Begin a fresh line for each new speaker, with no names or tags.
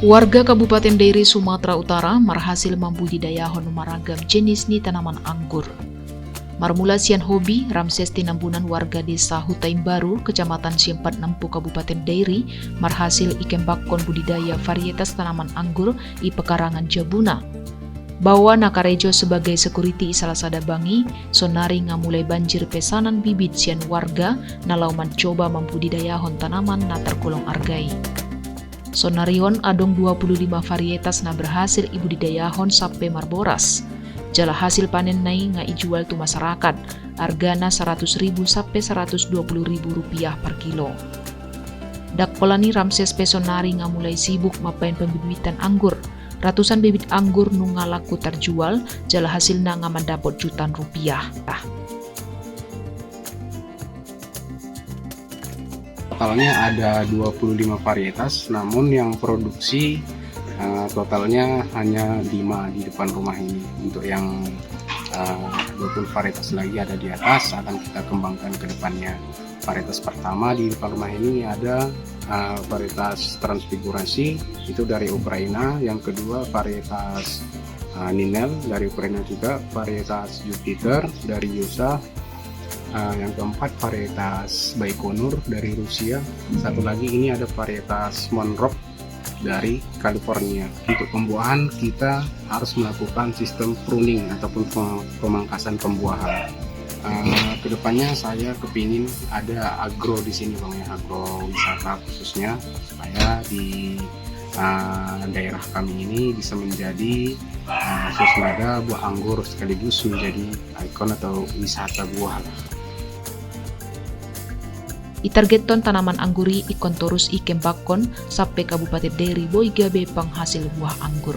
Warga Kabupaten Dairi, Sumatera Utara berhasil membudidayahon maragam jenis ni tanaman anggur. Marmula sian hobi, Ramses tinambunan warga desa Hutaim Baru, Kecamatan Siempat Nempu, Kabupaten Dairi, berhasil ikembakon budidaya varietas tanaman anggur i pekarangan Jabuna. Bawa Nakarejo sebagai security salah sada bangi, sonari ngamulai banjir pesanan bibit sian warga nalau mencoba membudidayahon tanaman na tergolong argai. Sonarion adong 25 varietas na berhasil ibudidayahon sampai marboras. Jala hasil panen nai nga ijual tu masyarakat, hargana 100.000 sampai 120.000 rupiah per kilo. Dakpolani Ramses Pesonari nga mulai sibuk mapain pembibitan anggur. Ratusan bibit anggur nu ngalaku terjual, jala hasilna nga mendapat jutaan rupiah.
Totalnya ada 25 varietas, namun yang produksi totalnya hanya 5 di depan rumah ini. Untuk yang 20 varietas lagi ada di atas, akan kita kembangkan ke depannya. Varietas pertama di depan rumah ini ada varietas transfigurasi, itu dari Ukraina. Yang kedua varietas Ninel dari Ukraina juga, varietas Jupiter dari USA. Yang keempat varietas Baikonur dari Rusia. Satu lagi ini ada varietas Monroe dari California. Untuk pembuahan kita harus melakukan sistem pruning ataupun pemangkasan pembuahan. Kedepannya saya kepingin ada agro di sini bang ya, agro wisata khususnya, supaya di daerah kami ini bisa menjadi swasembada buah anggur sekaligus menjadi ikon atau wisata buah.
Itargeton tanaman angguri ikon terus ikembakon sampai Kabupaten Dairi boiga be penghasil buah anggur.